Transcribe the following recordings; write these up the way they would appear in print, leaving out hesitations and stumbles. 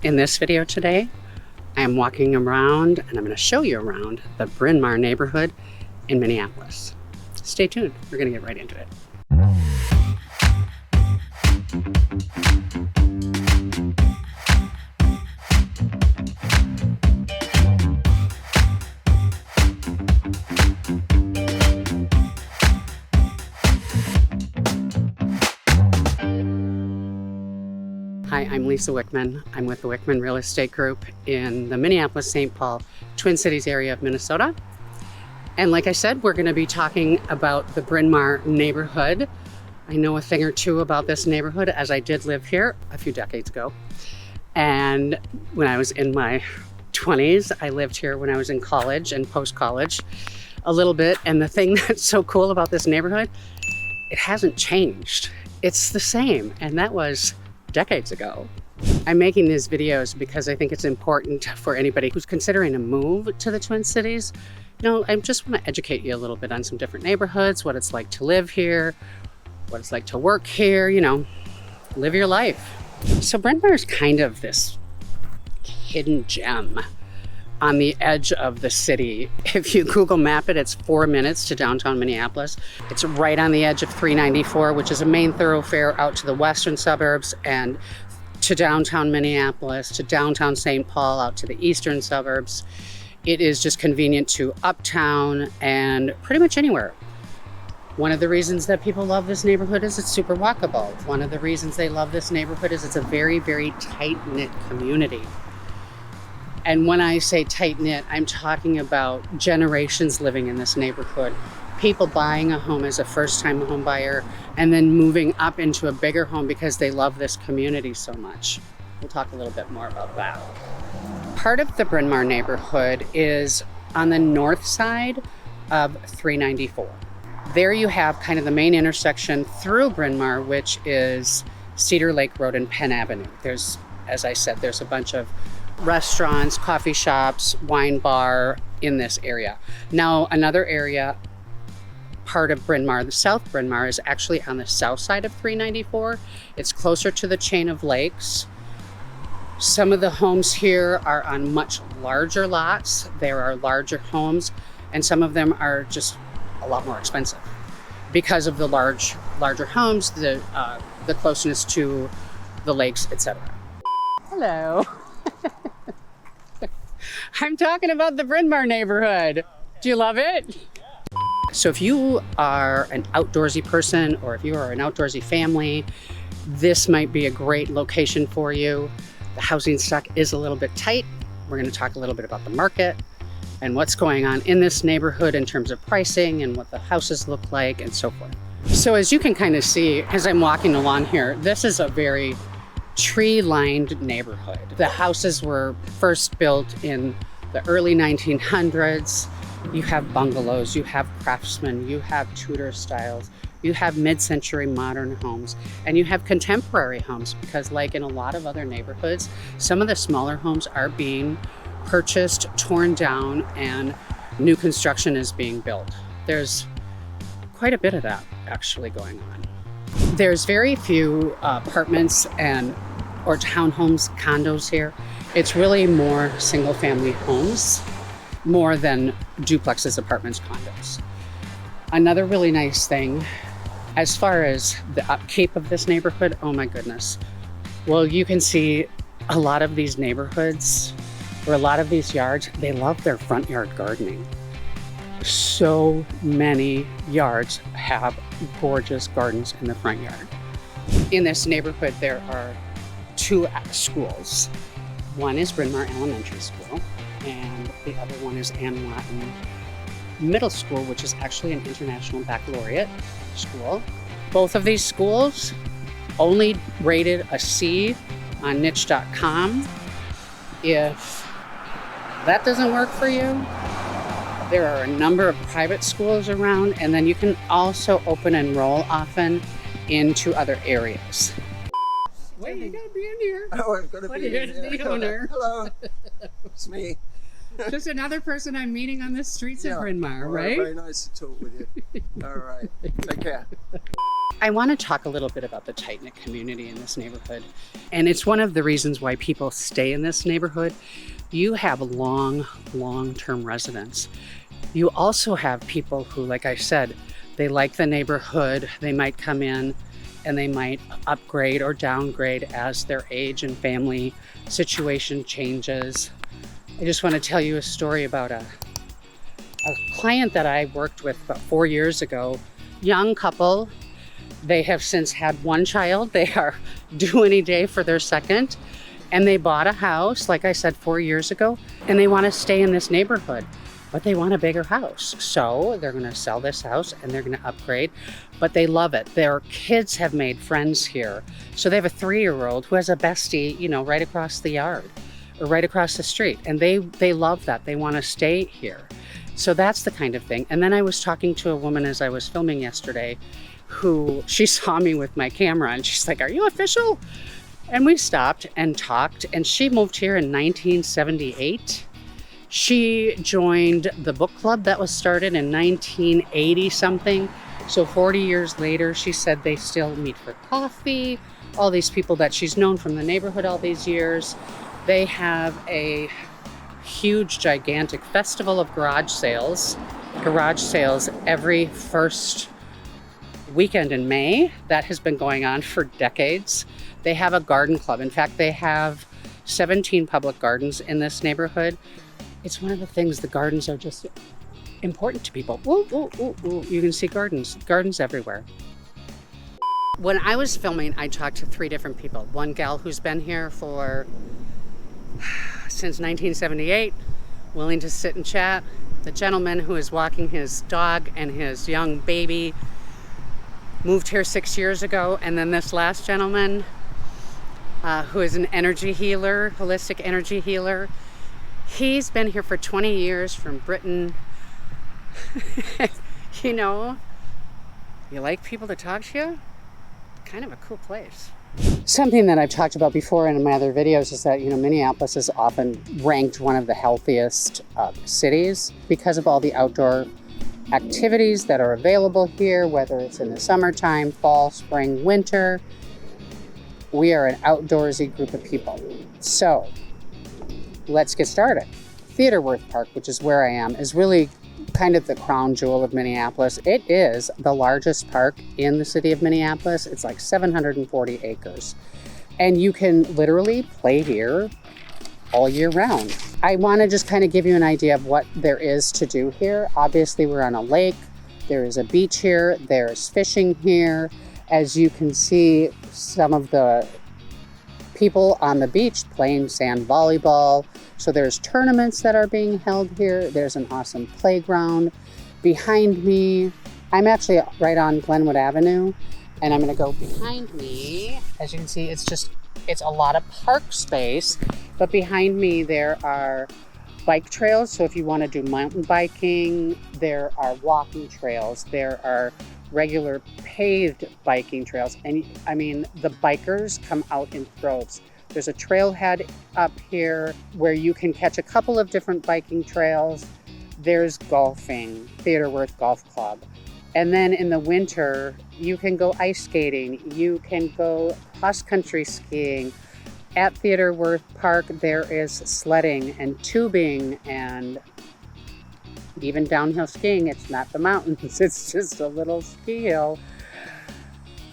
In this video today, I am walking around and I'm going to show you around the Bryn Mawr neighborhood in Minneapolis. Stay tuned, we're going to get right into it. Hi, I'm Lisa Wickman. I'm with the Wickman Real Estate Group in the Minneapolis-St. Paul Twin Cities area of Minnesota. And like I said, we're going to be talking about the Bryn Mawr neighborhood. I know a thing or two about this neighborhood as I did live here a few decades ago. And when I was in my 20s, I lived here when I was in college and post-college a little bit. And the thing that's so cool about this neighborhood, it hasn't changed. It's the same. And that was decades ago. I'm making these videos because I think it's important for anybody who's considering a move to the Twin Cities. You know, I just want to educate you a little bit on some different neighborhoods, what it's like to live here, what it's like to work here, you know, live your life. So Bryn Mawr is kind of this hidden gem on the edge of the city. If you Google map it, it's 4 minutes to downtown Minneapolis. It's right on the edge of 394, which is a main thoroughfare out to the western suburbs and to downtown Minneapolis, to downtown St. Paul, out to the eastern suburbs. It is just convenient to uptown and pretty much anywhere. One of the reasons that people love this neighborhood is it's super walkable. One of the reasons they love this neighborhood is it's a very, very tight-knit community. And when I say tight-knit, I'm talking about generations living in this neighborhood, people buying a home as a first-time home buyer and then moving up into a bigger home because they love this community so much. We'll talk a little bit more about that. Part of the Bryn Mawr neighborhood is on the north side of 394. There you have kind of the main intersection through Bryn Mawr, which is Cedar Lake Road and Penn Avenue. There's, as I said, there's a bunch of restaurants, coffee shops, wine bar in this area. Now, another area, part of Bryn Mawr, the South Bryn Mawr, is actually on the south side of 394. It's closer to the chain of lakes. Some of the homes here are on much larger lots. There are larger homes, and some of them are just a lot more expensive because of the larger homes, the closeness to the lakes, etc. Hello. I'm talking about the Bryn Mawr neighborhood. Do you love it? So if you are an outdoorsy person or if you are an outdoorsy family, this might be a great location for you. The housing stock is a little bit tight. We're going to talk a little bit about the market and what's going on in this neighborhood in terms of pricing and what the houses look like and so forth. So as you can kind of see as I'm walking along here, this is a very tree-lined neighborhood. The houses were first built in the early 1900s. You have bungalows, you have craftsmen, you have Tudor styles, you have mid-century modern homes, and you have contemporary homes because like in a lot of other neighborhoods, some of the smaller homes are being purchased, torn down, and new construction is being built. There's quite a bit of that actually going on. There's very few apartments or townhomes, condos here. It's really more single-family homes, more than duplexes, apartments, condos. Another really nice thing, as far as the upkeep of this neighborhood, oh my goodness. Well, you can see a lot of these neighborhoods, or a lot of these yards, they love their front yard gardening. So many yards have gorgeous gardens in the front yard. In this neighborhood, there are two schools. One is Bryn Mawr Elementary School, and the other one is Ann Lawton Middle School, which is actually an international baccalaureate school. Both of these schools only rated a C on niche.com. If that doesn't work for you, there are a number of private schools around, and then you can also open enroll often into other areas. Wait, you gotta be in here. Oh, I'm gonna be in here. The owner. Hello, it's me. Just another person I'm meeting on the streets of Bryn Mawr, right? Very nice to talk with you. All right, take care. I want to talk a little bit about the tight-knit community in this neighborhood. And it's one of the reasons why people stay in this neighborhood. You have long-term residents. You also have people who, like I said, they like the neighborhood. They might come in and they might upgrade or downgrade as their age and family situation changes. I just want to tell you a story about a client that I worked with about 4 years ago. Young couple. They have since had one child. They are due any day for their second. And they bought a house, like I said, 4 years ago, and they want to stay in this neighborhood, but they want a bigger house. So they're going to sell this house and they're going to upgrade, but they love it. Their kids have made friends here. So they have a 3-year-old who has a bestie, right across the yard or right across the street. And they love that. They want to stay here. So that's the kind of thing. And then I was talking to a woman as I was filming yesterday who she saw me with my camera and she's like, "Are you official?" And we stopped and talked, and she moved here in 1978. She joined the book club that was started in 1980 something. So 40 years later, she said they still meet for coffee. All these people that she's known from the neighborhood all these years. They have a huge, gigantic festival of garage sales every first weekend in May. That has been going on for decades. They have a garden club. In fact, they have 17 public gardens in this neighborhood. It's one of the things, the gardens are just important to people. Ooh, ooh, ooh, ooh. You can see gardens everywhere. When I was filming, I talked to 3 different people. One gal who's been here since 1978, willing to sit and chat. The gentleman who is walking his dog and his young baby, moved here 6 years ago. And then this last gentleman, who is an energy healer, holistic energy healer. He's been here for 20 years from Britain. You like people to talk to you? Kind of a cool place. Something that I've talked about before in my other videos is that, Minneapolis is often ranked one of the healthiest cities because of all the outdoor activities that are available here, whether it's in the summertime, fall, spring, winter. We are an outdoorsy group of people. So let's get started. Theodorworth Park, which is where I am, is really kind of the crown jewel of Minneapolis. It is the largest park in the city of Minneapolis. It's like 740 acres. And you can literally play here all year round. I want to just kind of give you an idea of what there is to do here. Obviously, we're on a lake. There is a beach here. There's fishing here. As you can see, some of the people on the beach playing sand volleyball. So there's tournaments that are being held here. There's an awesome playground. Behind me, I'm actually right on Glenwood Avenue, and I'm going to go behind me. As you can see, it's a lot of park space, but behind me there are bike trails. So if you want to do mountain biking, there are walking trails. There are regular paved biking trails. And I mean, the bikers come out in droves. There's a trailhead up here where you can catch a couple of different biking trails. There's golfing, Theodorworth Golf Club. And then in the winter, you can go ice skating. You can go cross-country skiing. At Theodorworth Park, there is sledding and tubing and even downhill skiing. It's not the mountains, it's just a little ski hill.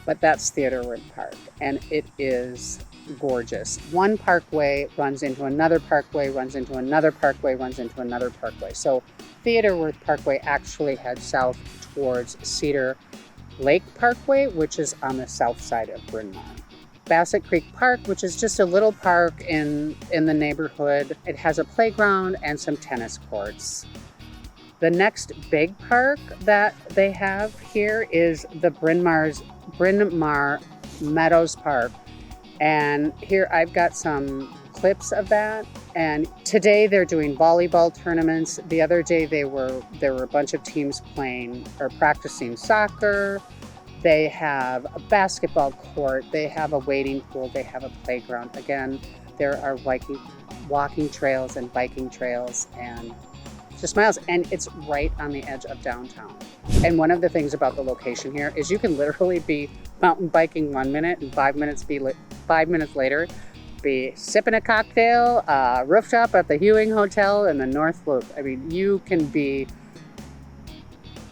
But that's Theodorworth Park, and it is gorgeous. One parkway runs into another parkway, runs into another parkway, runs into another parkway. So Theodorworth Parkway actually heads south towards Cedar Lake Parkway, which is on the south side of Bryn Mawr. Bassett Creek Park, which is just a little park in the neighborhood. It has a playground and some tennis courts. The next big park that they have here is the Bryn Mawr Meadows Park. And here I've got some clips of that. And today they're doing volleyball tournaments. The other day there were a bunch of teams playing or practicing soccer. They have a basketball court. They have a wading pool. They have a playground. Again, there are walking trails and biking trails and just miles. And it's right on the edge of downtown. And one of the things about the location here is you can literally be mountain biking 1 minute and 5 minutes later be sipping a cocktail, rooftop at the Hewing Hotel in the North Loop. I mean, you can be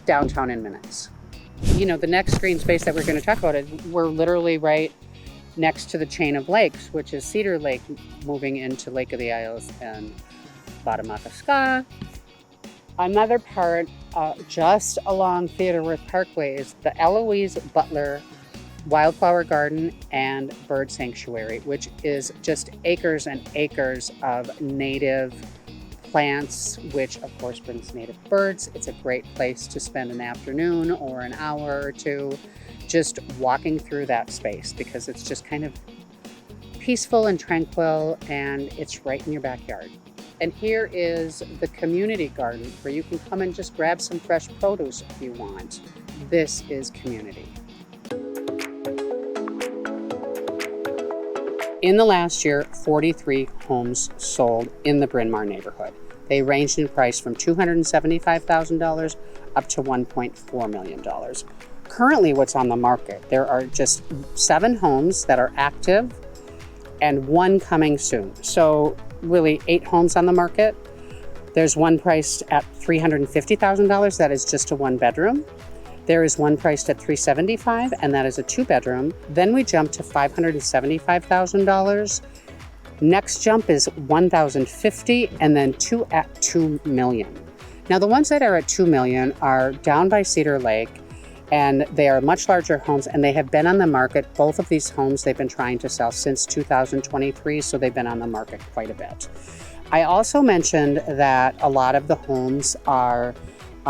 downtown in minutes. You know, the next green space that we're going to talk about is we're literally right next to the chain of lakes, which is Cedar Lake, moving into Lake of the Isles and Batamataska. Another part just along Theodore-Worth Parkway is the Eloise Butler Wildflower Garden and Bird Sanctuary, which is just acres and acres of native plants, which of course brings native birds. It's a great place to spend an afternoon or an hour or two just walking through that space because it's just kind of peaceful and tranquil and it's right in your backyard. And here is the community garden where you can come and just grab some fresh produce if you want. This is community. In the last year, 43 homes sold in the Bryn Mawr neighborhood. They ranged in price from $275,000 up to $1.4 million. Currently, what's on the market, there are just 7 homes that are active and 1 coming soon. So really 8 homes on the market. There's one priced at $350,000. That is just a 1-bedroom. There is one priced at $375,000, and that is a 2-bedroom. Then we jump to $575,000. Next jump is $1,050,000, and then 2 at $2 million. Now the ones that are at $2 million are down by Cedar Lake, and they are much larger homes, and they have been on the market. Both of these homes they've been trying to sell since 2023, so they've been on the market quite a bit. I also mentioned that a lot of the homes are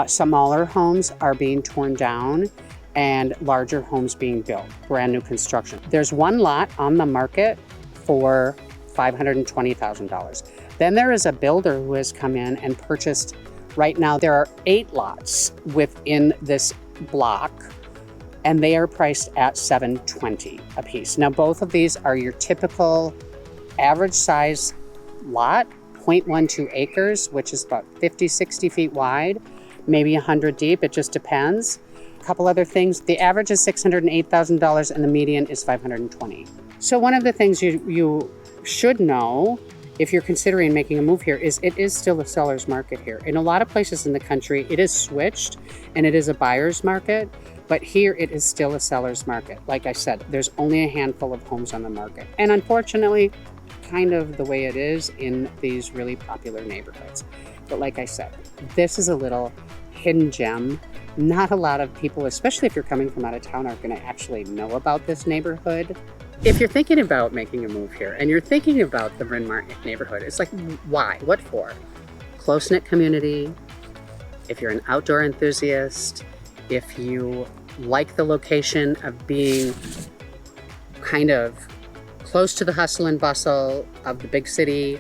smaller homes are being torn down and larger homes being built, brand new construction. There's one lot on the market for $520,000. Then there is a builder who has come in and purchased, right now there are 8 lots within this block, and they are priced at $720,000 a piece. Now both of these are your typical average size lot, 0.12 acres, which is about 50-60 feet wide, maybe 100 deep, it just depends. A couple other things, the average is $608,000 and the median is $520,000. So one of the things you should know if you're considering making a move here is it is still a seller's market here. In a lot of places in the country, it is switched and it is a buyer's market, but here it is still a seller's market. Like I said, there's only a handful of homes on the market. And unfortunately, kind of the way it is in these really popular neighborhoods. But like I said, this is a little hidden gem. Not a lot of people, especially if you're coming from out of town, are going to actually know about this neighborhood. If you're thinking about making a move here and you're thinking about the Bryn Mawr neighborhood, it's like, why? What for? Close-knit community. If you're an outdoor enthusiast, if you like the location of being kind of close to the hustle and bustle of the big city,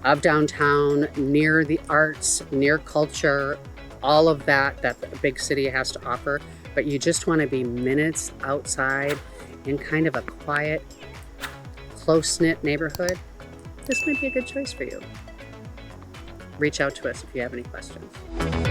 of downtown, near the arts, near culture, all of that the big city has to offer, but you just want to be minutes outside in kind of a quiet, close-knit neighborhood, this might be a good choice for you. Reach out to us if you have any questions.